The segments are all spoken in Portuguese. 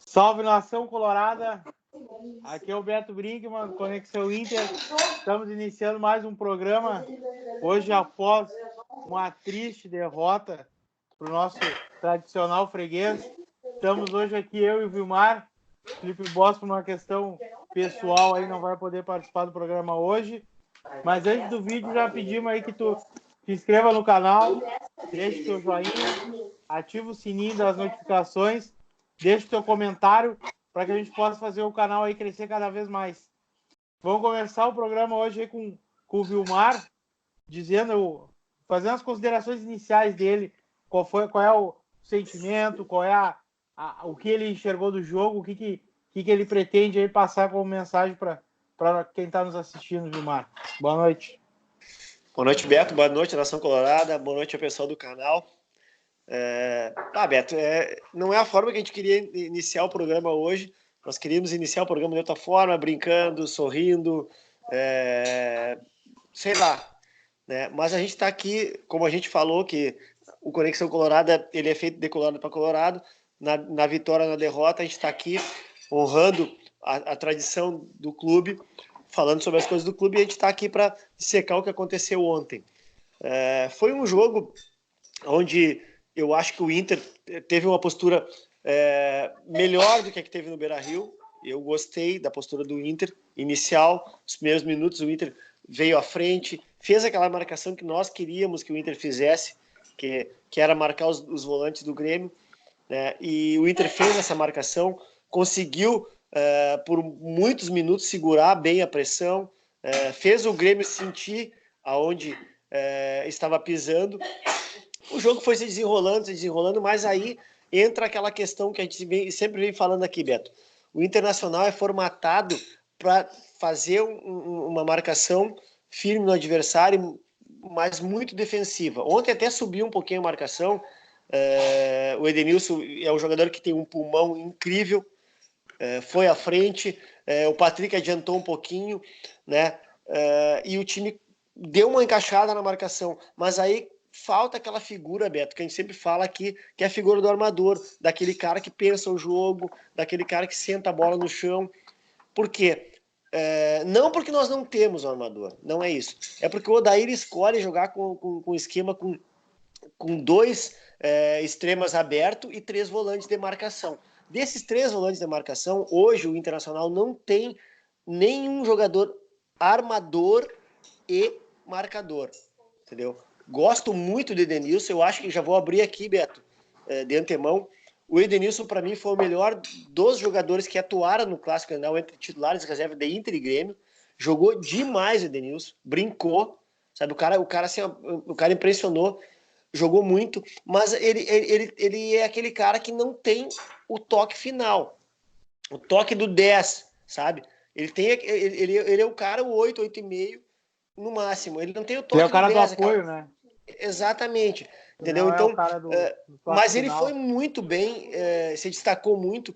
Salve, nação colorada! Aqui é o Beto Brinkmann, Conexão Inter. Estamos iniciando mais um programa, hoje após uma triste derrota para o nosso tradicional freguês. Estamos hoje aqui, eu e o Vilmar. Felipe Boss, por uma questão pessoal, aí não vai poder participar do programa hoje. Mas antes do vídeo, já pedimos aí que tu te inscreva no canal, deixe teu joinha, ativa o sininho das notificações, deixe teu comentário para que a gente possa fazer o canal aí crescer cada vez mais. Vamos começar o programa hoje aí com o Vilmar, fazendo as considerações iniciais dele, qual é o sentimento, qual é o que ele enxergou do jogo, o que ele pretende aí passar como mensagem para quem está nos assistindo, Vilmar. Boa noite. Boa noite, Beto. Boa noite, Nação Colorada. Boa noite ao pessoal do canal. Beto, não é a forma que a gente queria iniciar o programa hoje. Nós queríamos iniciar o programa de outra forma, brincando, sorrindo, sei lá, né? Mas a gente está aqui, como a gente falou, que o Conexão Colorada ele é feito de Colorado para Colorado. Na vitória, na derrota, a gente está aqui honrando a tradição do clube, falando sobre as coisas do clube, e a gente está aqui para dissecar o que aconteceu ontem. Foi um jogo onde eu acho que o Inter teve uma postura melhor do que a que teve no Beira-Rio. Eu gostei da postura do Inter inicial. Os primeiros minutos o Inter veio à frente, fez aquela marcação que nós queríamos que o Inter fizesse, que era marcar os volantes do Grêmio, né? E o Inter fez essa marcação, conseguiu por muitos minutos segurar bem a pressão, fez o Grêmio sentir aonde estava pisando. O jogo foi se desenrolando, mas aí entra aquela questão que a gente sempre vem falando aqui, Beto. O Internacional é formatado para fazer uma marcação firme no adversário, mas muito defensiva. Ontem até subiu um pouquinho a marcação. O Edenilson é um jogador que tem um pulmão incrível, foi à frente, o Patrick adiantou um pouquinho, né? E o time deu uma encaixada na marcação, mas aí falta aquela figura, Beto, que a gente sempre fala aqui, que é a figura do armador, daquele cara que pensa o jogo, daquele cara que senta a bola no chão. Por quê? Não porque nós não temos um armador, não é isso. É porque o Odair escolhe jogar com esquema com dois extremas abertos e 3 volantes de marcação. Desses 3 volantes de marcação, hoje o Internacional não tem nenhum jogador armador e marcador, entendeu? Gosto muito do Edenilson, eu acho que já vou abrir aqui, Beto, de antemão. O Edenilson, para mim, foi o melhor dos jogadores que atuaram no Clássico Grenal entre titulares e reserva de Inter e Grêmio. Jogou demais o Edenilson, brincou, sabe? O cara impressionou, jogou muito, mas ele é aquele cara que não tem o toque final, o toque do 10, sabe? Ele é o cara, o 8, 8,5 no máximo. Ele não tem o toque do 10. Ele é o cara do apoio, né? Exatamente. Entendeu? Não então, é o cara do mas ele final. foi muito bem, se destacou muito.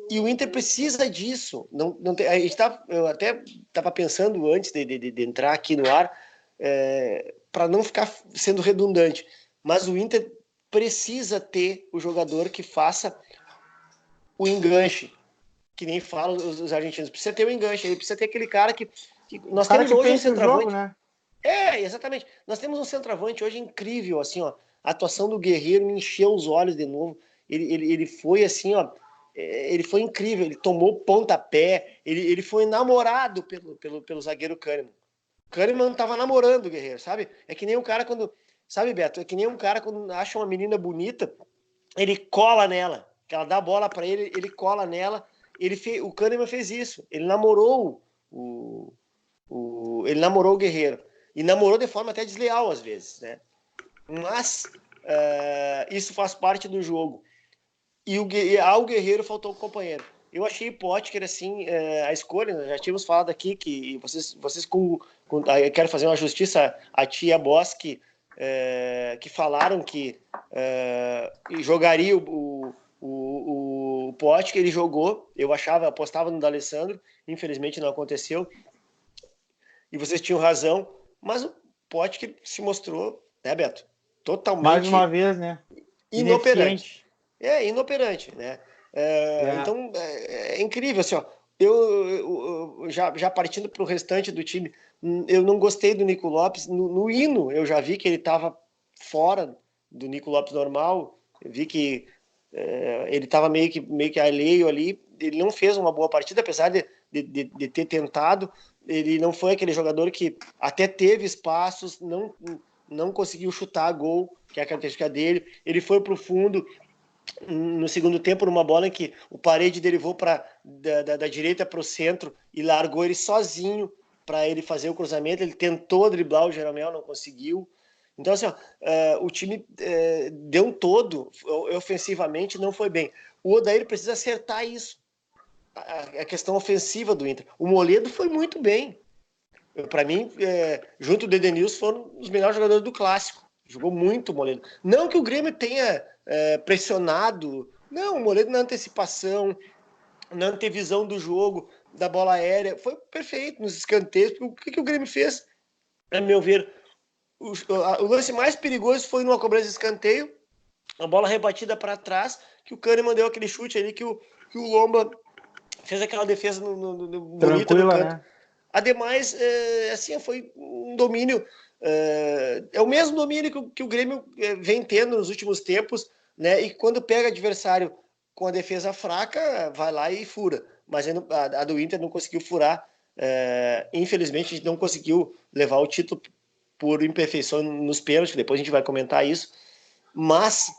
E o Inter precisa disso. Não tem, eu até estava pensando antes de entrar aqui no ar, para não ficar sendo redundante. Mas o Inter precisa ter o jogador que faça o enganche, que nem falam os argentinos. Precisa ter o enganche, ele precisa ter aquele cara que nós temos hoje um centroavante. Jogo, né? Exatamente. Nós temos um centroavante hoje incrível, assim, ó. A atuação do Guerreiro me encheu os olhos de novo. Ele foi assim, ó. Ele foi incrível. Ele tomou pontapé. Ele foi namorado pelo zagueiro Kahneman. Kahneman tava namorando o Guerreiro, sabe? É que nem um cara quando... Sabe, Beto? É que nem um cara quando acha uma menina bonita, ele cola nela. Que ela dá a bola para ele, ele cola nela. O Kahneman fez isso. Ele namorou ele namorou o Guerreiro. E namorou de forma até desleal, às vezes, né? Mas isso faz parte do jogo. E ao Guerreiro faltou o companheiro. Eu achei Potker, assim, a escolha, né? Já tínhamos falado aqui que vocês eu quero fazer uma justiça a ti e a Boss, que falaram que jogaria o Potker. Ele jogou, eu apostava no D'Alessandro, infelizmente não aconteceu. E vocês tinham razão, mas o Potker se mostrou, né, Beto? Totalmente... Mais uma vez, né? Inoperante. Inoperante, né? Então, é incrível, assim, ó. Eu já partindo para o restante do time, eu não gostei do Nico Lopes. No hino, eu já vi que ele estava fora do Nico Lopes normal. Eu vi que ele estava meio que alheio ali. Ele não fez uma boa partida, apesar de ter tentado. Ele não foi aquele jogador que até teve espaços, não conseguiu chutar gol, que é a característica dele. Ele foi para o fundo no segundo tempo, numa bola em que o Parede derivou da direita para o centro e largou ele sozinho para ele fazer o cruzamento. Ele tentou driblar o Jeromel, não conseguiu. Então, assim, ó, o time deu um todo, ofensivamente, não foi bem. O Odair precisa acertar isso, a questão ofensiva do Inter. O Moledo foi muito bem. Para mim, junto do Edenilson, foram os melhores jogadores do Clássico. Jogou muito o Moledo. Não que o Grêmio tenha pressionado. Não, o Moledo na antecipação, na antevisão do jogo, da bola aérea, foi perfeito nos escanteios. O que o Grêmio fez? A meu ver, o lance mais perigoso foi numa cobrança de escanteio, a bola rebatida para trás, que o Kahneman deu aquele chute ali, que o Lomba fez aquela defesa bonita no canto. Né? Ademais, assim, foi um domínio. É o mesmo domínio que o Grêmio vem tendo nos últimos tempos, né? E quando pega adversário com a defesa fraca, vai lá e fura. Mas a do Inter não conseguiu furar. Infelizmente, a gente não conseguiu levar o título por imperfeição nos pênaltis. Depois a gente vai comentar isso. Mas,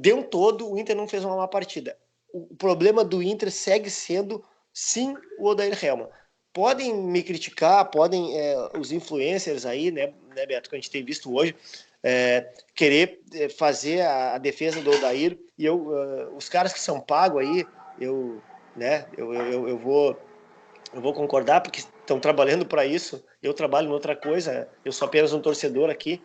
de um todo, o Inter não fez uma má partida. O problema do Inter segue sendo, sim, o Odair Helman. Podem me criticar, podem os influencers aí, né, Beto, que a gente tem visto hoje, querer fazer a defesa do Odair, e os caras que são pagos aí, eu vou concordar, porque estão trabalhando para isso. Eu trabalho em outra coisa, eu sou apenas um torcedor aqui.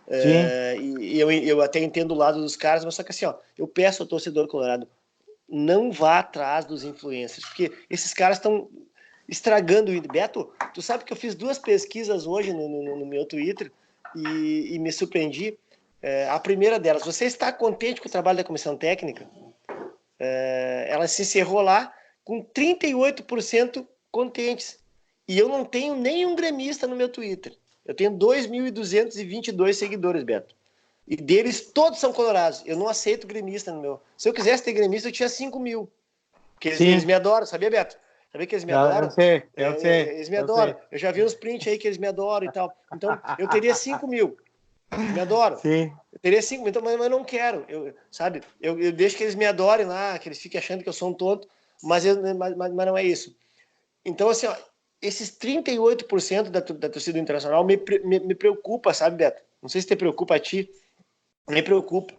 E eu até entendo o lado dos caras, mas só que assim, ó, eu peço ao torcedor colorado, não vá atrás dos influencers, porque esses caras estão estragando o Inter. Beto, tu sabe que eu fiz 2 pesquisas hoje no meu Twitter e me surpreendi. A primeira delas, você está contente com o trabalho da comissão técnica? Ela se encerrou lá com 38% contentes. E eu não tenho nenhum gremista no meu Twitter. Eu tenho 2.222 seguidores, Beto. E deles, todos são colorados. Eu não aceito gremista no meu. Se eu quisesse ter gremista, eu tinha 5.000. Porque eles me adoram, sabia, Beto? Sabia que eles me adoram? Eu sei. Eles me adoram. Eu já vi uns prints aí que eles me adoram e tal. Então, eu teria 5.000. Eles me adoram. Sim. Eu teria 5.000, então, mas eu não quero. Sabe? Eu deixo que eles me adorem lá, que eles fiquem achando que eu sou um tonto, mas não é isso. Então, assim, ó, esses 38% da torcida internacional me preocupa, sabe, Beto? Não sei se te preocupa a ti, me preocupa.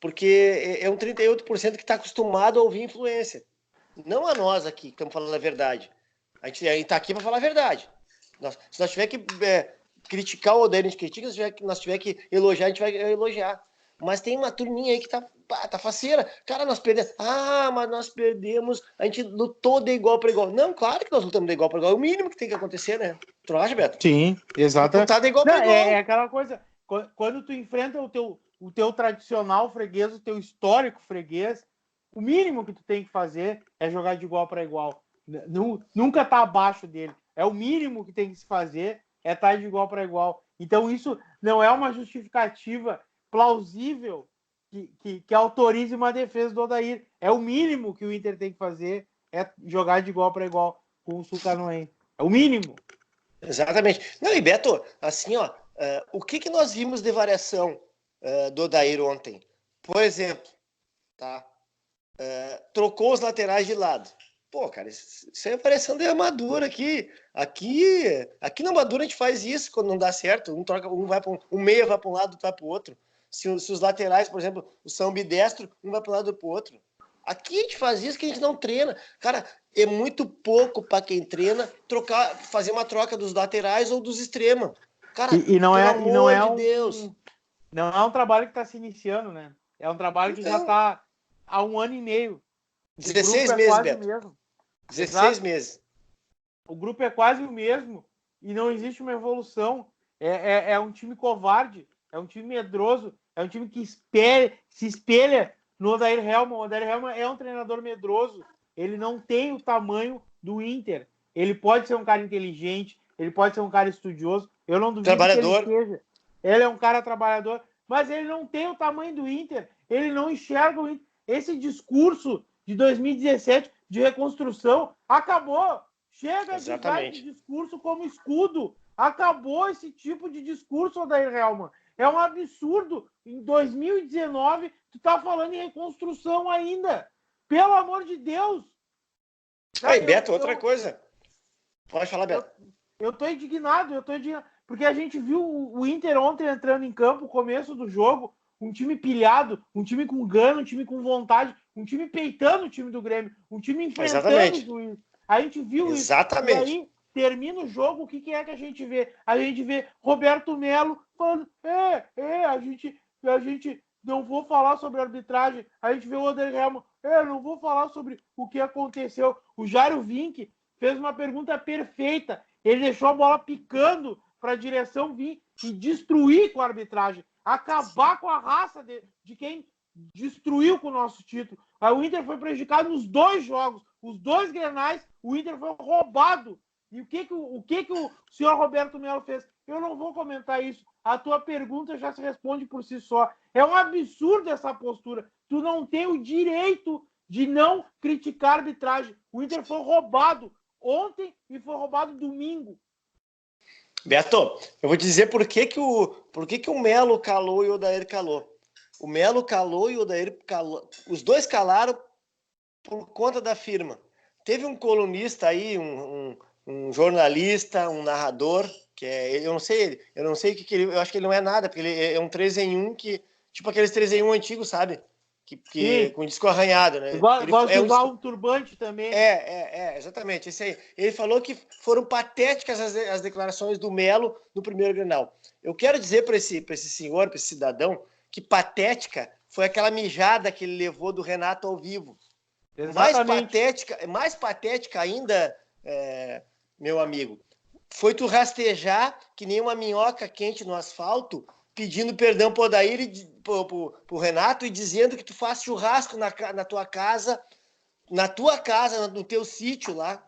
Porque é um 38% que está acostumado a ouvir influência. Não a nós aqui, que estamos falando a verdade. A gente está aqui para falar a verdade. Se nós tiver que criticar o Odair, a gente critica. Se nós tiver que elogiar, a gente vai elogiar. Mas tem uma turminha aí que tá faceira. Cara, nós perdemos. Mas nós perdemos. A gente lutou de igual para igual. Não, claro que nós lutamos de igual para igual. É o mínimo que tem que acontecer, né? Tu não acha, Beto? Sim, exato. Lutar de igual para igual. É aquela coisa. Quando tu enfrenta o teu tradicional freguês, o teu histórico freguês, o mínimo que tu tem que fazer é jogar de igual para igual. Nunca tá abaixo dele. É o mínimo que tem que se fazer, é estar de igual para igual. Então isso não é uma justificativa plausível que autorize uma defesa do Odair. É o mínimo que o Inter tem que fazer, é jogar de igual para igual com o Sul-Canoense. É o mínimo. Exatamente. Não, e Beto, assim, ó, o que nós vimos de variação do Odair ontem? Por exemplo, tá? Trocou os laterais de lado. Pô, cara, isso é variação de armadura aqui. Aqui na armadura a gente faz isso quando não dá certo. Um meia vai para um lado, outro vai para o outro. Se os laterais, por exemplo, são ambidestro, um vai para um lado ou para o outro. Aqui a gente faz isso que a gente não treina. Cara, é muito pouco para quem treina fazer uma troca dos laterais ou dos extremos. Cara, pelo amor de Deus. Não é um trabalho que está se iniciando, né? É um trabalho que já está há 1 ano e meio. 16 meses, Beto. 16 meses. O grupo é quase o mesmo e não existe uma evolução. É um time covarde, é um time medroso, é um time que se espelha no Odair Hellmann. O Odair Hellmann é um treinador medroso. Ele não tem o tamanho do Inter. Ele pode ser um cara inteligente, ele pode ser um cara estudioso. Eu não duvido que ele seja. Ele é um cara trabalhador, mas ele não tem o tamanho do Inter. Ele não enxerga o Inter. Esse discurso de 2017 de reconstrução acabou. Chega de usar esse discurso como escudo. Acabou esse tipo de discurso, Odair Hellmann. É um absurdo. Em 2019, tu tá falando em reconstrução ainda. Pelo amor de Deus. Aí, Beto, outra coisa. Pode falar, Beto. Eu tô indignado. Porque a gente viu o Inter ontem entrando em campo, começo do jogo, um time pilhado, um time com gana, um time com vontade, um time peitando o time do Grêmio, um time enfrentando o juiz. A gente viu isso. E aí, termina o jogo, o que é que a gente vê? A gente vê Roberto Melo falando, a gente não vou falar sobre arbitragem. A gente vê o Odair Hellmann, não vou falar sobre o que aconteceu. O Jairo Vinck fez uma pergunta perfeita. Ele deixou a bola picando para a direção vir e destruir com a arbitragem. Acabar com a raça de quem destruiu com o nosso título. O Inter foi prejudicado nos 2 jogos. Os 2 Grenais, o Inter foi roubado. E o que o senhor Roberto Melo fez? Eu não vou comentar isso. A tua pergunta já se responde por si só. É um absurdo essa postura. Tu não tem o direito de não criticar a arbitragem. O Inter foi roubado ontem e foi roubado domingo. Beto, eu vou te dizer por que o Melo calou e o Odair calou. O Melo calou e o Odair calou. Os dois calaram por conta da firma. Teve um colunista aí, um jornalista, um narrador, que é, eu não sei o que ele, eu acho que ele não é nada, porque ele é um 3 em 1 que, tipo aqueles 3 em 1 antigos, sabe? Que com disco arranhado, né? Ele gosta de usar um turbante também. Exatamente, esse aí. Ele falou que foram patéticas as declarações do Melo no primeiro Grenal. Eu quero dizer para esse senhor, para esse cidadão, que patética foi aquela mijada que ele levou do Renato ao vivo. Mais patética ainda, meu amigo, foi tu rastejar que nem uma minhoca quente no asfalto, pedindo perdão pro Odair e pro Renato e dizendo que tu faz churrasco na tua casa, no teu sítio lá,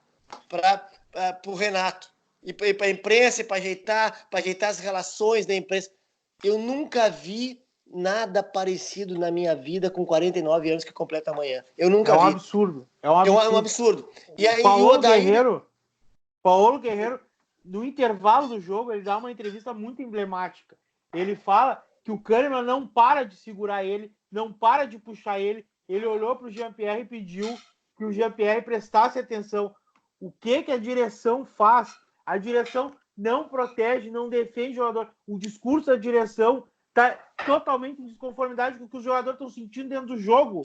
pro Renato. E pra imprensa, para ajeitar as relações da imprensa. Eu nunca vi nada parecido na minha vida com 49 anos que completa amanhã. Eu nunca vi. Absurdo. É um absurdo. E aí o Odair... Paulo Guerreiro, no intervalo do jogo, ele dá uma entrevista muito emblemática. Ele fala que o Kahneman não para de segurar ele, não para de puxar ele. Ele olhou para o Jean-Pierre e pediu que o Jean-Pierre prestasse atenção. O que a direção faz? A direção não protege, não defende o jogador. O discurso da direção está totalmente em desconformidade com o que os jogadores estão sentindo dentro do jogo.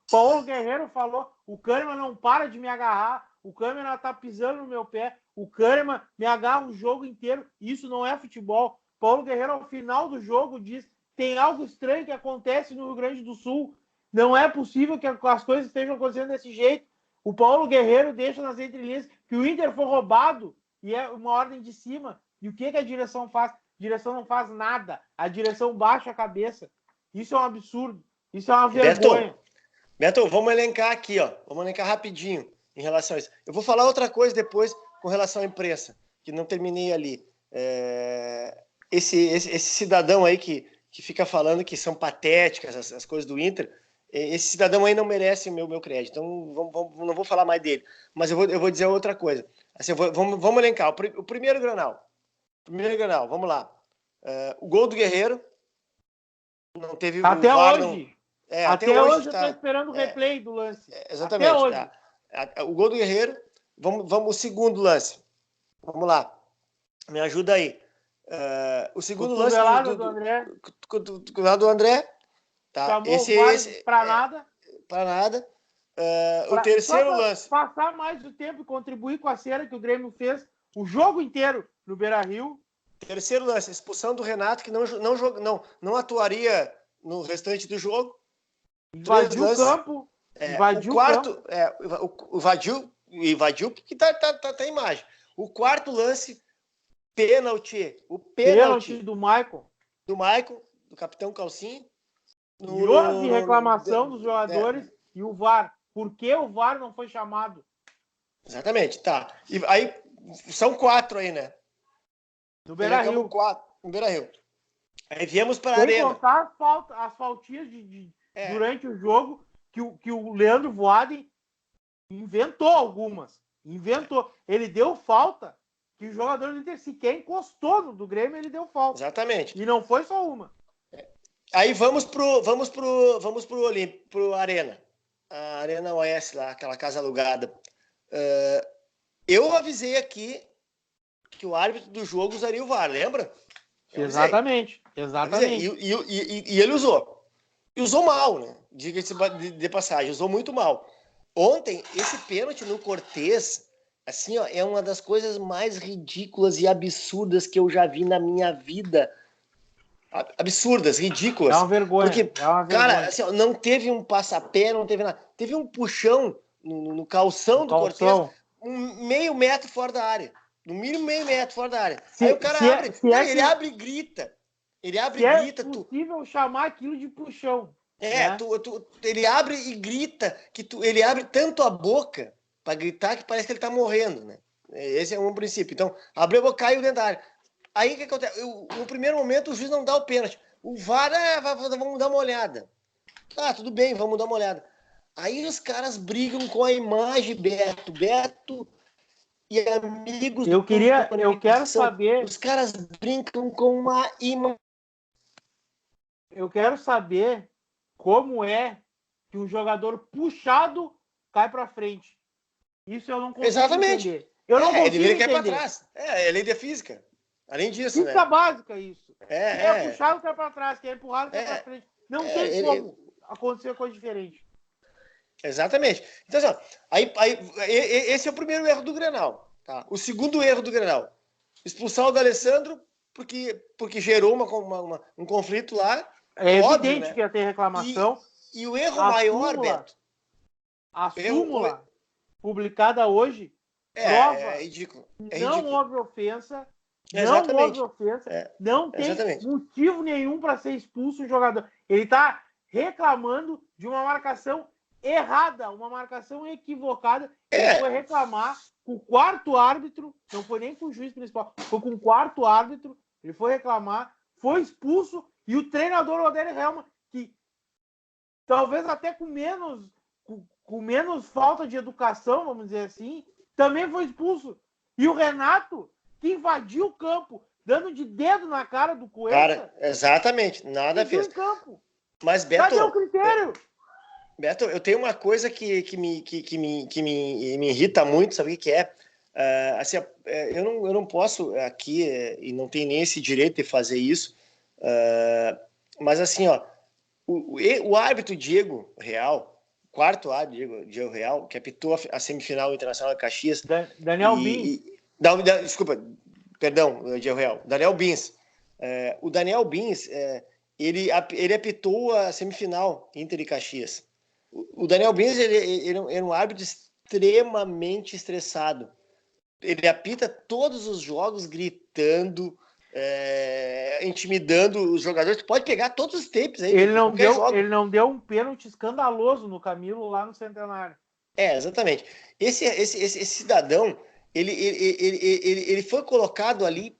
Paulo Guerreiro falou, o Kahneman não para de me agarrar, o Kahneman está pisando no meu pé, o Kahneman me agarra o jogo inteiro, isso não é futebol. Paulo Guerreiro, ao final do jogo, diz, tem algo estranho que acontece no Rio Grande do Sul, não é possível que as coisas estejam acontecendo desse jeito. O Paulo Guerreiro deixa nas entrelinhas que o Inter foi roubado e é uma ordem de cima. E o que a direção faz? A direção não faz nada. A direção baixa a cabeça. Isso é um absurdo. Isso é uma vergonha. Beto, vamos elencar aqui, ó. Vamos elencar rapidinho em relação a isso. Eu vou falar outra coisa depois com relação à imprensa, que não terminei ali. Esse cidadão aí que fica falando que são patéticas as coisas do Inter, esse cidadão aí não merece o meu crédito. Então, não vou falar mais dele. Mas eu vou dizer outra coisa. Assim, vamos elencar. O primeiro Grenal. Vamos lá. O gol do Guerreiro. Não teve... Até hoje. Até hoje tá, eu estou esperando o replay do lance. Exatamente. Até hoje. Tá. O gol do Guerreiro. Vamos o segundo lance. Vamos lá. Me ajuda aí. O segundo lance do André. Do André. Tá. Chamou esse para nada. Para nada. O terceiro lance. Passar mais o tempo e contribuir com a cera que o Grêmio fez o jogo inteiro no Beira-Rio. Terceiro lance, expulsão do Renato, que não atuaria no restante do jogo. Invadiu o campo. O quarto, invadiu porque tá a imagem. O quarto lance, pênalti. O pênalti do Maicon. Do capitão Calcinha. E houve reclamação dos jogadores e o VAR. Por que o VAR não foi chamado? Exatamente, tá. E aí, são 4 aí, né? No Beira-Rio. 4, no Beira-Rio. Aí viemos para a Sem Arena. contar as faltinhas durante o jogo que o Leandro Voaden inventou algumas. Inventou. Ele deu falta que o jogador do Inter sequer encostou no do Grêmio, ele deu falta. Exatamente. E não foi só uma. Aí vamos pro Arena. A Arena Oeste lá, aquela casa alugada. Eu avisei aqui que o árbitro do jogo usaria o VAR, lembra? Exatamente. E ele usou. E usou mal, né? Diga-se de passagem, usou muito mal. Ontem, esse pênalti no Cortez, assim, ó, é uma das coisas mais ridículas e absurdas que eu já vi na minha vida. Absurdas, ridículas. É uma vergonha. Porque, cara, assim, ó, não teve um passapé, não teve nada. Teve um puxão no calção do Cortez, meio metro fora da área. No mínimo meio metro fora da área. Aí o cara abre, ele abre e grita. Ele abre e grita. É possível chamar aquilo de puxão. Né? Ele abre e grita, ele abre tanto a boca para gritar que parece que ele tá morrendo, né? Esse é um princípio. Então, abriu a boca, caiu dentro da área. Aí o que acontece? No primeiro momento, o juiz não dá o pênalti. O VAR, vamos dar uma olhada. Ah, tudo bem, vamos dar uma olhada. Aí os caras brigam com a imagem, Beto e amigos. Eu quero saber. Os caras brincam com uma imagem. Eu quero saber como é que um jogador puxado cai para frente. Isso eu não consigo entender. Eu não consigo ele quer para trás. É lei da física. Além disso, física básica isso. Quem é puxado cai para trás, quem é empurrado cai para frente. Não tem como acontecer coisa diferente. Exatamente. Então, assim, esse é o primeiro erro do Grenal. Tá? O segundo erro do Grenal, expulsar o D'Alessandro porque gerou um conflito lá. É evidente, né, que ia ter reclamação. E o erro maior, Beto. A súmula publicada hoje prova é ridículo. Não houve ofensa. Exatamente. Não houve ofensa. Não tem motivo nenhum para ser expulso o jogador. Ele está reclamando de uma marcação errada, uma marcação equivocada. Ele foi reclamar com o quarto árbitro, não foi nem com o juiz principal, foi com o quarto árbitro. Ele foi reclamar, foi expulso. E o treinador Odair Helma, que talvez até com menos falta de educação, vamos dizer assim, também foi expulso. E o Renato, que invadiu o campo, dando de dedo na cara do Cuesta. Cara, exatamente, nada fez. Campo. Mas, Beto, cadê o critério? Beto, eu tenho uma coisa que me irrita muito, sabe o que é? Assim, eu não posso aqui, e não tenho nem esse direito de fazer isso, mas assim, ó, o árbitro Diego Real, quarto árbitro Diego Real, que apitou a semifinal internacional de Caxias. Daniel Bins. Desculpa, perdão, Diego Real. Daniel Bins. O Daniel Bins, ele apitou a semifinal Inter e Caxias. O Daniel Bins, ele é um árbitro extremamente estressado. Ele apita todos os jogos gritando, intimidando os jogadores. Tu pode pegar todos os tapes aí. Ele não deu um pênalti escandaloso no Camilo lá no Centenário. Exatamente. Esse cidadão, ele foi colocado ali.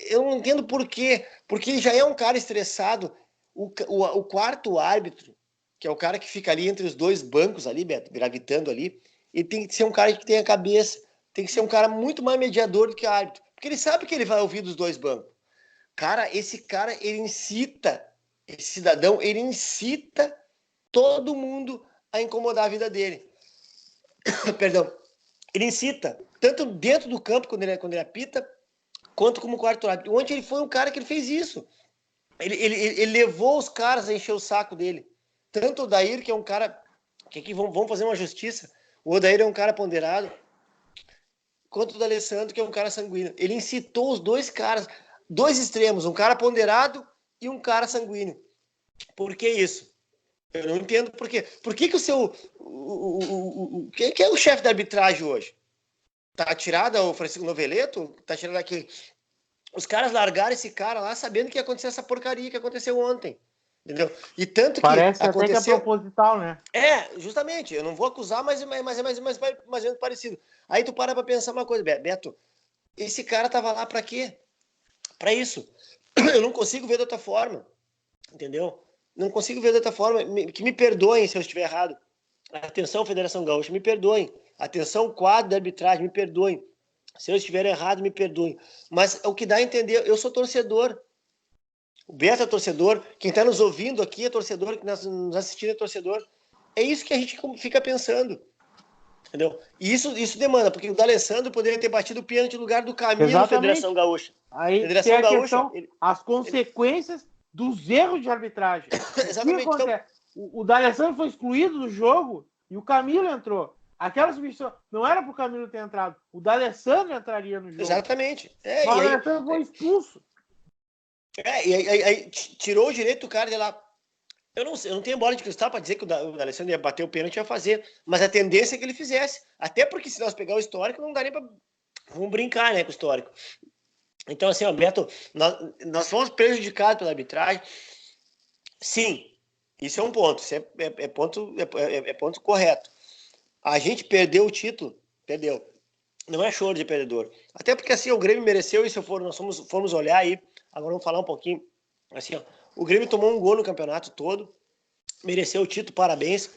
Eu não entendo por quê. Porque ele já é um cara estressado. O quarto árbitro, que é o cara que fica ali entre os dois bancos ali, Beto, gravitando ali, ele tem que ser um cara que tem a cabeça. Tem que ser um cara muito mais mediador do que árbitro. Porque ele sabe que ele vai ouvir dos dois bancos. Cara, esse cidadão, ele incita todo mundo a incomodar a vida dele. Perdão. Ele incita, tanto dentro do campo, quando ele apita, quanto como quarto árbitro. Ontem ele foi um cara que ele fez isso. Ele levou os caras a encher o saco dele. Tanto o Odair, que é um cara que aqui vamos fazer uma justiça. O Odair é um cara ponderado, quanto o D'Alessandro, que é um cara sanguíneo. Ele incitou os dois caras, dois extremos, um cara ponderado e um cara sanguíneo. Por que isso? Eu não entendo por quê. Por que o seu... Quem é o chefe da arbitragem hoje? Tá tirado o Francisco Noveleto? Tá tirado aqui... Os caras largaram esse cara lá sabendo que ia acontecer essa porcaria que aconteceu ontem. Entendeu? E tanto que Parece até aconteceu... que é proposital, né? Justamente. Eu não vou acusar, mas é mais ou menos parecido. Aí tu para pra pensar uma coisa, Beto. Esse cara tava lá pra quê? Pra isso. Eu não consigo ver de outra forma. Entendeu? Não consigo ver de outra forma. Que me perdoem se eu estiver errado. Atenção, Federação Gaúcha, me perdoem. Atenção, quadro de arbitragem, me perdoem. Se eu estiver errado, me perdoem. Mas o que dá a entender, eu sou torcedor. O Beto é torcedor. Quem está nos ouvindo aqui é torcedor. Quem está nos assistindo é torcedor. É isso que a gente fica pensando. Entendeu? E isso demanda, porque o D'Alessandro poderia ter batido o pênalti no lugar do Camilo, Federação Gaúcha. Aí Federação tem a Gaúcha, questão, as consequências dos erros de arbitragem. Exatamente. O que acontece? O D'Alessandro foi excluído do jogo e o Camilo entrou. Aquela substituição não era para o Camilo ter entrado. O D'Alessandro entraria no jogo. Exatamente. O D'Alessandro foi expulso. E aí tirou o direito do cara de lá. Eu não tenho bola de cristal para dizer que o D'Alessandro ia bater o pênalti e ia fazer, mas a tendência é que ele fizesse. Até porque se nós pegar o histórico, não dá nem para... Vamos brincar, né, com o histórico. Então, assim, ó, Beto, nós fomos prejudicados pela arbitragem. Sim, isso é um ponto. Isso é ponto correto. A gente perdeu o título. Perdeu. Não é choro de perdedor. Até porque, assim, o Grêmio mereceu, e se nós fomos olhar aí, agora vamos falar um pouquinho, assim, ó, o Grêmio tomou um gol no campeonato todo, mereceu o título, parabéns.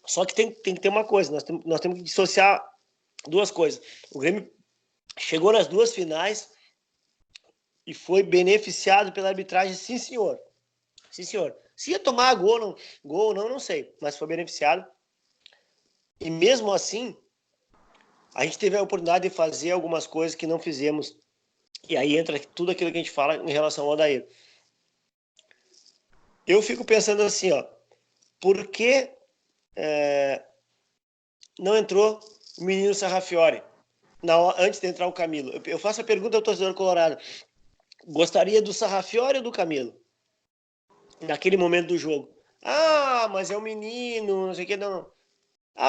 Só que tem que ter uma coisa, nós temos que dissociar duas coisas. O Grêmio chegou nas duas finais e foi beneficiado pela arbitragem, sim, senhor. Sim, senhor. Se ia tomar gol ou não sei, mas foi beneficiado. E mesmo assim, a gente teve a oportunidade de fazer algumas coisas que não fizemos. E aí entra tudo aquilo que a gente fala em relação ao Odair. Eu fico pensando assim, ó, por que não entrou o menino Sarrafiori antes de entrar o Camilo? Eu faço a pergunta ao torcedor colorado. Gostaria do Sarrafiori ou do Camilo? Naquele momento do jogo. Ah, mas é um menino, não sei o que, não.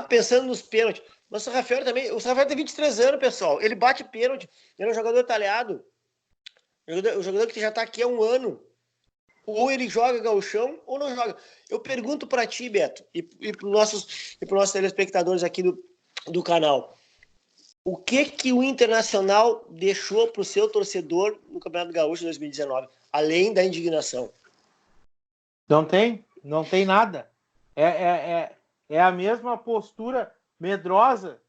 Pensando nos pênaltis. Mas o Sarrafiori também, o Sarrafiori tem 23 anos, pessoal. Ele bate pênalti. Ele é um jogador talhado. O jogador que já tá aqui há um ano. Ou ele joga gauchão ou não joga. Eu pergunto para ti, Beto, e para os nossos telespectadores aqui do canal. O que o Internacional deixou para o seu torcedor no Campeonato Gaúcho de 2019? Além da indignação. Não tem nada. É a mesma postura medrosa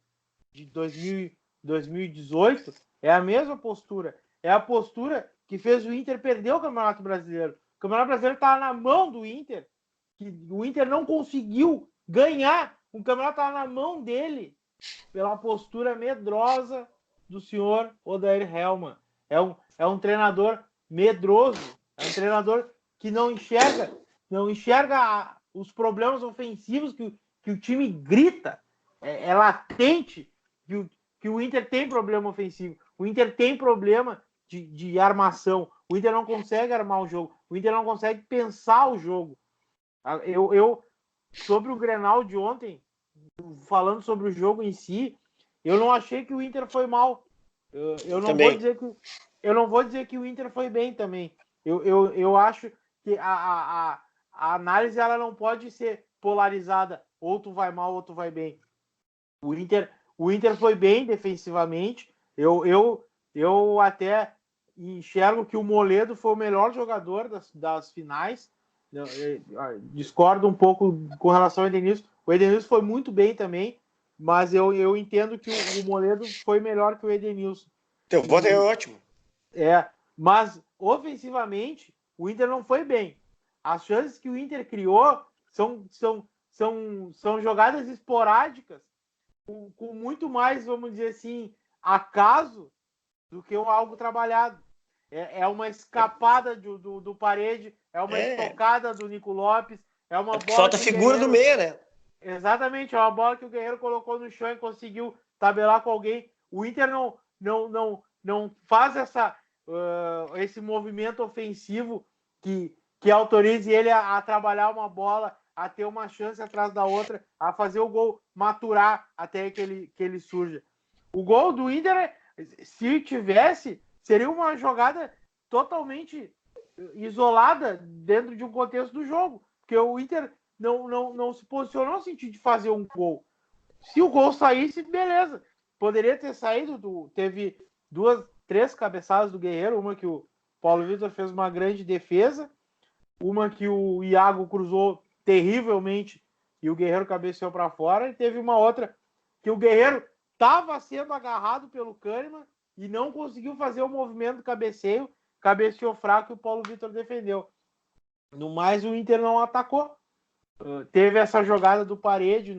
de 2018. É a mesma postura. É a postura que fez o Inter perder o Campeonato Brasileiro. O Campeonato Brasileiro estava na mão do Inter. Que o Inter não conseguiu ganhar. O campeonato estava na mão dele pela postura medrosa do senhor Odair Hellmann. É um treinador medroso. É um treinador que não enxerga os problemas ofensivos que o time grita. É latente que o Inter tem problema ofensivo. O Inter tem problema de armação. O Inter não consegue armar o jogo. O Inter não consegue pensar o jogo. Sobre o Grenal de ontem, falando sobre o jogo em si, eu não achei que o Inter foi mal. Eu não vou dizer que o Inter foi bem também. Eu acho que a análise ela não pode ser polarizada. Ou tu vai mal ou tu vai bem. O Inter foi bem defensivamente. Eu até enxergo que o Moledo foi o melhor jogador das finais. Eu discordo um pouco com relação ao Edenilson. O Edenilson foi muito bem também, mas eu entendo que o Moledo foi melhor que o Edenilson. Teu voto é ótimo. Mas ofensivamente, o Inter não foi bem. As chances que o Inter criou são jogadas esporádicas, com muito mais, vamos dizer assim, acaso do que algo trabalhado. É uma escapada do Parede, é uma estocada do Nico Lopes, é uma bola. Falta figura do meia, né? Exatamente, é uma bola que o Guerreiro colocou no chão e conseguiu tabelar com alguém. O Inter não faz esse movimento ofensivo que autorize ele a trabalhar uma bola, a ter uma chance atrás da outra, a fazer o gol maturar até que ele surja. O gol do Inter, se tivesse, seria uma jogada totalmente isolada dentro de um contexto do jogo. Porque o Inter não se posicionou no sentido de fazer um gol. Se o gol saísse, beleza. Poderia ter saído. Teve 3 cabeçadas do Guerreiro. Uma que o Paulo Vitor fez uma grande defesa. Uma que o Iago cruzou terrivelmente e o Guerreiro cabeceou para fora. E teve uma outra que o Guerreiro estava sendo agarrado pelo Kahneman e não conseguiu fazer o movimento do cabeceio. Cabeceou fraco e o Paulo Vitor defendeu. No mais, o Inter não atacou. Teve essa jogada do Parede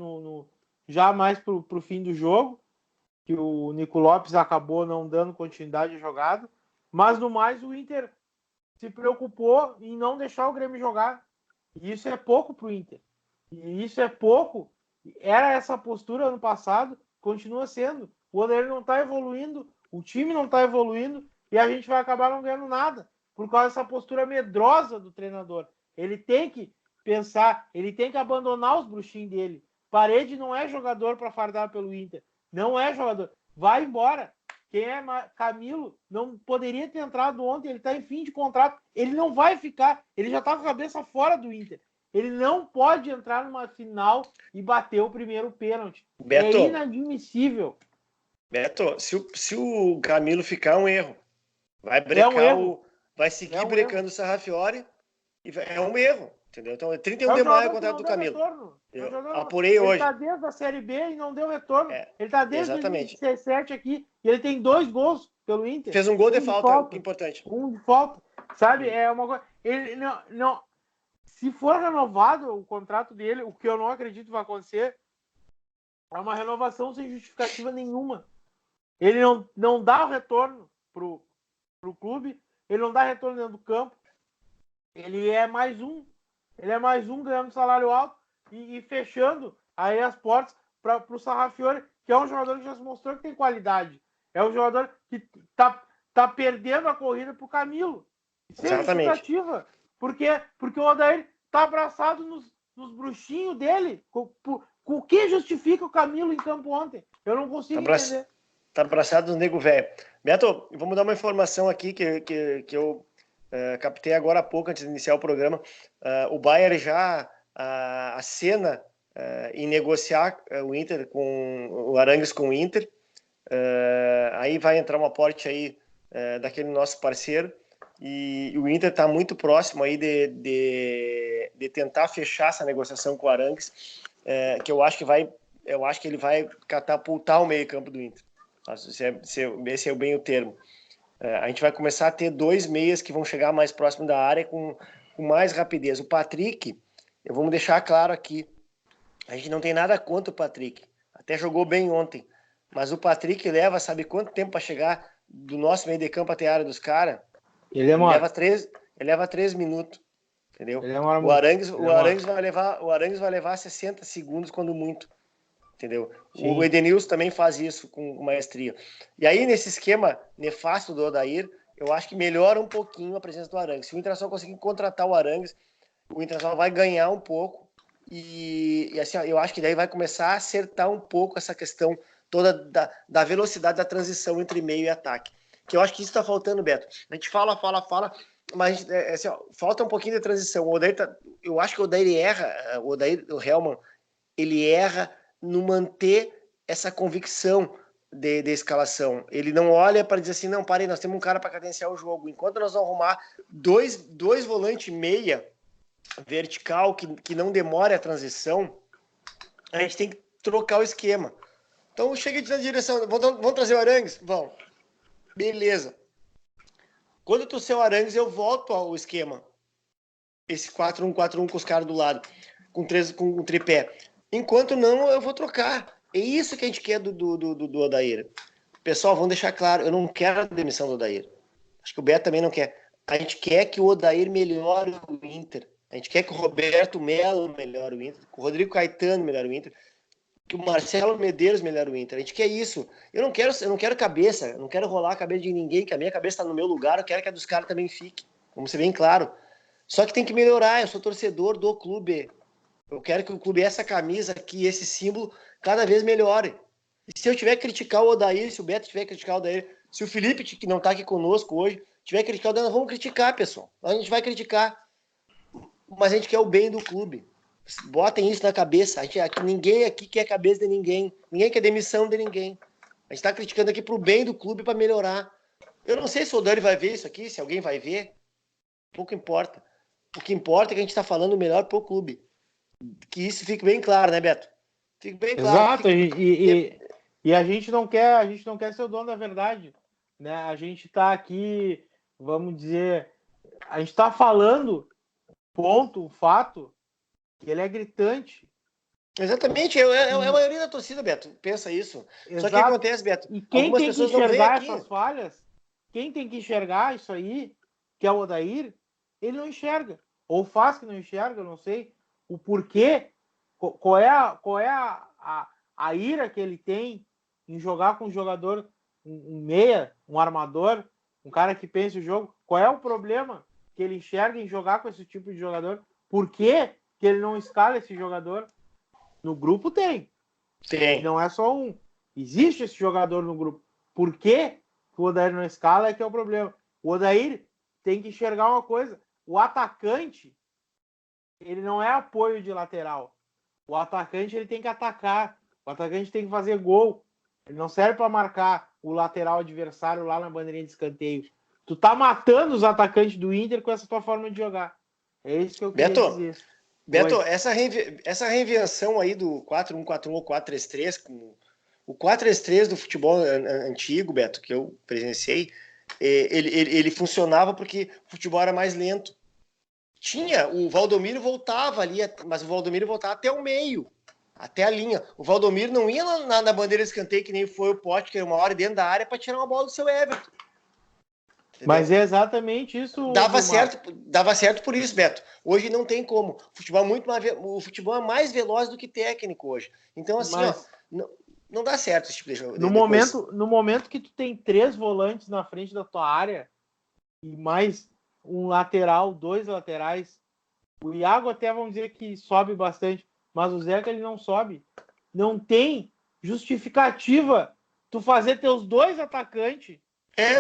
já mais para o fim do jogo, que o Nico Lopes acabou não dando continuidade à jogada. Mas, no mais, o Inter se preocupou em não deixar o Grêmio jogar. E isso é pouco para o Inter. E isso é pouco. Era essa postura ano passado, continua sendo. O Odair não está evoluindo, o time não está evoluindo, e a gente vai acabar não ganhando nada, por causa dessa postura medrosa do treinador. Ele tem que pensar, ele tem que abandonar os bruxinhos dele. Parede não é jogador para fardar pelo Inter. Não é jogador. Vai embora. Quem é Camilo não poderia ter entrado ontem, ele está em fim de contrato. Ele não vai ficar, ele já está com a cabeça fora do Inter. Ele não pode entrar numa final e bater o primeiro pênalti. Beto, é inadmissível. Beto, se o Camilo ficar, é um erro. Vai brecar vai seguir brecando o Sarrafiori e é um erro. Entendeu? Então, é 31 de maio o contrato do Camilo. Eu apurei hoje. Ele está desde a Série B e não deu retorno. Ele está desde 2017 aqui e ele tem 2 gols pelo Inter. Fez um gol de falta, importante. Um de falta. Sabe? É uma coisa. Ele não. Se for renovado o contrato dele, o que eu não acredito vai acontecer, é uma renovação sem justificativa nenhuma. Ele não dá o retorno pro clube, ele não dá retorno dentro do campo. Ele é mais um. Ele é mais um ganhando salário alto e fechando aí as portas para o Sarrafiori, que é um jogador que já se mostrou que tem qualidade. É um jogador que tá perdendo a corrida para o Camilo. Isso é justificativa. Porque o Odair tá abraçado nos bruxinhos dele. O que justifica o Camilo em campo ontem? Eu não consigo entender. Tá abraçado no nego velho. Beto, vamos dar uma informação aqui que eu captei agora há pouco, antes de iniciar o programa. O Bayer já acena em negociar o Inter com o Arangues com o Inter. Aí vai entrar um aporte aí daquele nosso parceiro. E o Inter está muito próximo aí de tentar fechar essa negociação com o Arangues, que eu acho que ele vai catapultar o meio-campo do Inter. Esse é bem o termo. A gente vai começar a ter 2 meias que vão chegar mais próximo da área com mais rapidez. O Patrick, vamos deixar claro aqui, a gente não tem nada contra o Patrick. Até jogou bem ontem. Mas o Patrick sabe quanto tempo para chegar do nosso meio de campo até a área dos caras? Ele leva 3 minutos. Entendeu? O Arangues vai levar 60 segundos quando muito. Entendeu? Sim. O Edenilson também faz isso com maestria. E aí, nesse esquema nefasto do Odair, eu acho que melhora um pouquinho a presença do Arangues. Se o Internacional conseguir contratar o Arangues, o Internacional vai ganhar um pouco. E assim, eu acho que daí vai começar a acertar um pouco essa questão toda da velocidade da transição entre meio e ataque. Que eu acho que isso está faltando, Beto. A gente fala, mas assim, falta um pouquinho de transição. Eu acho que o Odair erra, o Hellmann, ele erra no manter essa convicção de escalação. Ele não olha para dizer assim, não, parei, nós temos um cara para cadenciar o jogo. Enquanto nós vamos arrumar dois volantes meia vertical que não demore a transição, a gente tem que trocar o esquema. Então chega na direção, vão trazer o Arangues? Vão. Beleza. Quando eu trouxer o Arangues, eu volto ao esquema. Esse 4-1-4-1 com os caras do lado, com o tripé. Enquanto não, eu vou trocar. É isso que a gente quer do Odair. Pessoal, vamos deixar claro, eu não quero a demissão do Odair. Acho que o Beto também não quer. A gente quer que o Odair melhore o Inter. A gente quer que o Roberto Melo melhore o Inter, que o Rodrigo Caetano melhore o Inter, que o Marcelo Medeiros melhore o Inter. A gente quer isso. Eu não quero cabeça, eu não quero rolar a cabeça de ninguém, que a minha cabeça está no meu lugar, eu quero que a dos caras também fique. Vamos ser bem claro. Só que tem que melhorar, eu sou torcedor do clube. Eu quero que o clube, essa camisa aqui, esse símbolo, cada vez melhore. E se eu tiver que criticar o Odair, se o Beto tiver que criticar o Odair, se o Felipe, que não está aqui conosco hoje, tiver que criticar o Odair, nós vamos criticar, pessoal. A gente vai criticar. Mas a gente quer o bem do clube. Botem isso na cabeça. Ninguém aqui quer a cabeça de ninguém. Ninguém quer demissão de ninguém. A gente está criticando aqui pro bem do clube, para melhorar. Eu não sei se o Odair vai ver isso aqui, se alguém vai ver. Pouco importa. O que importa é que a gente está falando o melhor pro clube. Que isso fique bem claro, né, Beto? Fique bem claro. Exato, e a gente não quer ser o dono da verdade, né? A gente está aqui, vamos dizer, a gente está falando ponto, fato, que ele é gritante. Exatamente, é a maioria da torcida, Beto, pensa isso. Exato. Só que o que acontece, Beto? E quem algumas tem que pessoas não veem enxergar aqui. essas falhas, quem tem que enxergar isso aí, que é o Odair, ele não enxerga. Ou faz que não enxerga, eu não sei o porquê, qual é a ira que ele tem em jogar com um jogador, um meia, um armador, um cara que pensa o jogo. Qual é o problema que ele enxerga em jogar com esse tipo de jogador? Por que ele não escala esse jogador? No grupo tem. Tem. Não é só um. Existe esse jogador no grupo. Por que o Odair não escala é que é o problema. O Odair tem que enxergar uma coisa. O atacante, ele não é apoio de lateral. O atacante, ele tem que atacar. O atacante tem que fazer gol. Ele não serve para marcar o lateral adversário lá na bandeirinha de escanteio. Tu tá matando os atacantes do Inter com essa tua forma de jogar. É isso que eu queria dizer. Beto, essa reinvenção aí do 4-1-4-1 ou 4-3-3, o 4-3-3 do futebol antigo, Beto, que eu presenciei, ele funcionava porque o futebol era mais lento. O Valdomiro voltava ali, mas o Valdomiro voltava até o meio, até a linha. O Valdomiro não ia na bandeira de escanteio, que nem foi o Pote, que era uma hora dentro da área, para tirar uma bola do seu Everton. Entendeu? Mas é exatamente isso. Dava certo por isso, Beto. Hoje não tem como. O futebol é mais veloz do que técnico hoje. Então, assim, não dá certo esse tipo de jogo. No momento que tu tem 3 volantes na frente da tua área e mais um lateral, 2 laterais, o Iago até vamos dizer que sobe bastante, mas o Zeca ele não sobe. Não tem justificativa tu fazer teus 2 atacantes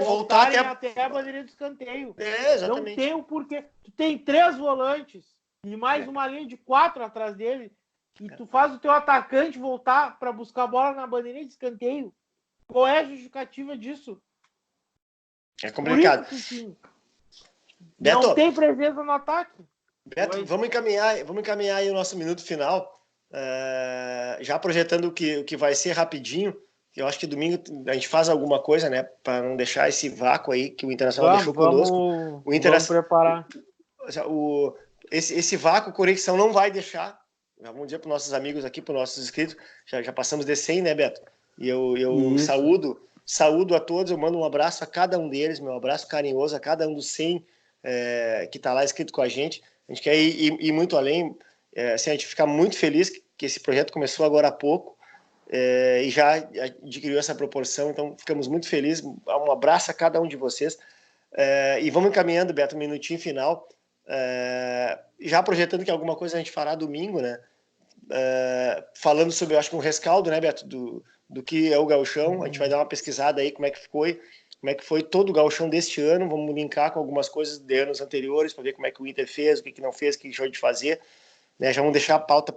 voltar até a bandeira do escanteio. Exatamente. Não tem o porquê. Tu tem 3 volantes e mais uma linha de 4 atrás dele e tu faz o teu atacante voltar para buscar a bola na bandeirinha de escanteio. Qual é a justificativa disso? É complicado. Por isso que, Beto, não tem presença no ataque. Beto, vamos encaminhar aí o nosso minuto final, já projetando o que vai ser rapidinho. Eu acho que domingo a gente faz alguma coisa, né, para não deixar esse vácuo aí que o Internacional deixou conosco. Vamos preparar. Esse vácuo, Conexão não vai deixar. Vamos dizer para os nossos amigos aqui, para os nossos inscritos, já passamos de 100, né, Beto? E eu saúdo a todos, eu mando um abraço a cada um deles, meu abraço carinhoso a cada um dos 100 que está lá escrito com a gente. A gente quer ir muito além, assim, a gente fica muito feliz que esse projeto começou agora há pouco, e já adquiriu essa proporção, então ficamos muito felizes. Um abraço a cada um de vocês, e vamos encaminhando, Beto, um minutinho final, já projetando que alguma coisa a gente fará domingo, né, falando sobre, eu acho que um rescaldo, né, Beto, do que é o Gauchão. A gente vai dar uma pesquisada aí como é que foi todo o Gauchão deste ano, vamos linkar com algumas coisas de anos anteriores para ver como é que o Inter fez, o que não fez, o que deixou de fazer, né? Já vamos deixar a pauta,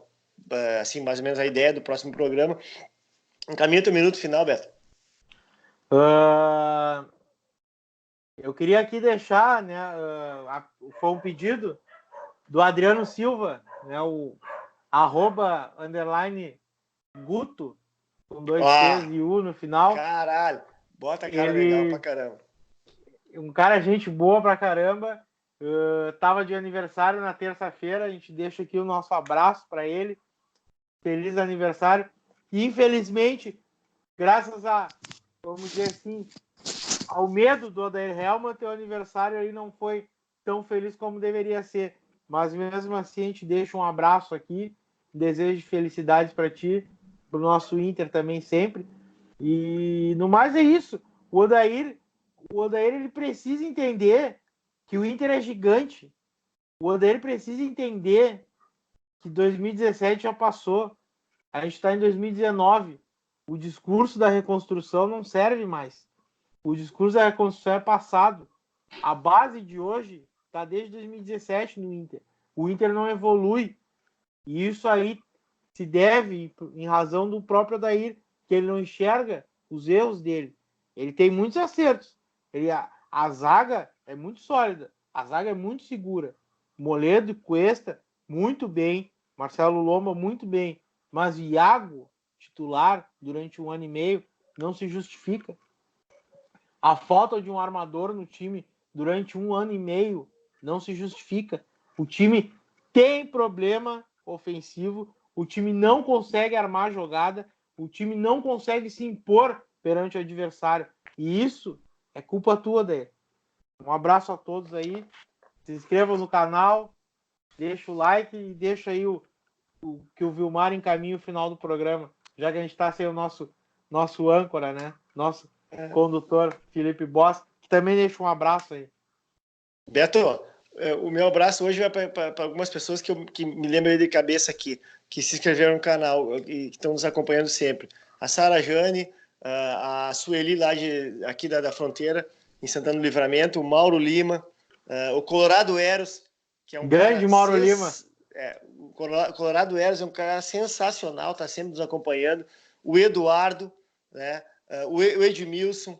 assim, mais ou menos a ideia do próximo programa. Encaminha teu minuto final, Beto. Eu queria aqui deixar, né, foi um pedido do Adriano Silva, né, o @_Guto, com 2 T's e U no final. Caralho, bota cara legal pra caramba. Um cara gente boa pra caramba. Tava de aniversário na terça-feira, a gente deixa aqui o nosso abraço para ele. Feliz aniversário. E infelizmente, graças vamos dizer assim, ao medo do Odair Hellmann, teu aniversário aí não foi tão feliz como deveria ser. Mas mesmo assim, a gente deixa um abraço aqui, desejo de felicidades para ti, pro nosso Inter também sempre. E no mais é isso. O Odair ele precisa entender que o Inter é gigante. O Odair precisa entender que 2017 já passou. A gente está em 2019. O discurso da reconstrução não serve mais. O discurso da reconstrução é passado. A base de hoje está desde 2017 no Inter. O Inter não evolui. E isso aí se deve em razão do próprio Odair, que ele não enxerga os erros dele. Ele tem muitos acertos. A zaga é muito sólida. A zaga é muito segura. Moledo e Cuesta, muito bem. Marcelo Lomba, muito bem. Mas Iago, titular, durante 1 ano e meio, não se justifica. A falta de um armador no time durante 1 ano e meio não se justifica. O time tem problema ofensivo, o time não consegue armar jogada, o time não consegue se impor perante o adversário. E isso é culpa tua, Daí. Um abraço a todos aí. Se inscrevam no canal, deixa o like e deixa aí que o Vilmar encaminhe o final do programa, já que a gente está sem o nosso âncora, né? Nosso condutor, Felipe Boss, que também deixa um abraço aí. Beto, o meu abraço hoje vai para algumas pessoas que me lembram de cabeça aqui, que se inscreveram no canal e que estão nos acompanhando sempre. A Sara Jane, a Sueli lá aqui da fronteira, em Santana do Livramento, o Mauro Lima, o Colorado Eros, que é um grande cara Mauro Lima. O Colorado Eros é um cara sensacional, está sempre nos acompanhando. O Eduardo, né? O Edmilson,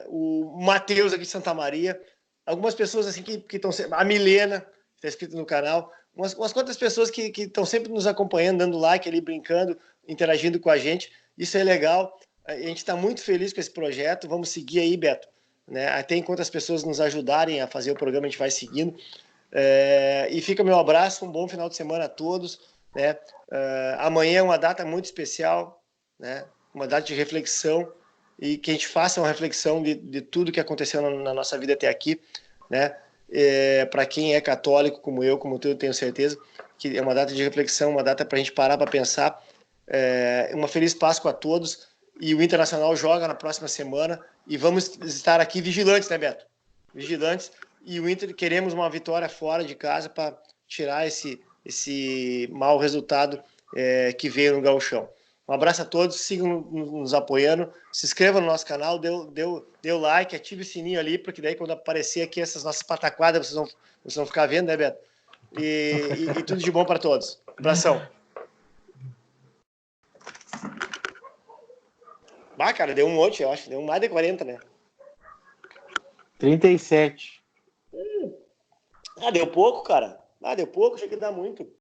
o Matheus aqui de Santa Maria. Algumas pessoas assim que estão sempre. A Milena, que está inscrita no canal. Umas quantas pessoas que estão sempre nos acompanhando, dando like ali, brincando, interagindo com a gente. Isso é legal. A gente está muito feliz com esse projeto. Vamos seguir aí, Beto. Né? Até enquanto as pessoas nos ajudarem a fazer o programa, a gente vai seguindo. E fica meu abraço, um bom final de semana a todos. Né? Amanhã é uma data muito especial, né? Uma data de reflexão, e que a gente faça uma reflexão de tudo que aconteceu na nossa vida até aqui. Né? Para quem é católico, como eu tenho certeza, que é uma data de reflexão, uma data para a gente parar para pensar. Uma feliz Páscoa a todos, e o Internacional joga na próxima semana, e vamos estar aqui vigilantes, né, Beto? Vigilantes. E o Inter, queremos uma vitória fora de casa para tirar esse mau resultado que veio no Gauchão. Um abraço a todos, sigam nos apoiando, se inscrevam no nosso canal, dê o like, ative o sininho ali, porque daí quando aparecer aqui essas nossas pataquadas, vocês vão ficar vendo, né, Beto? E tudo de bom para todos. Abração. Cara, deu um monte, eu acho, deu mais de 40, né? 37. Deu pouco, cara. Deu pouco, achei que dá muito.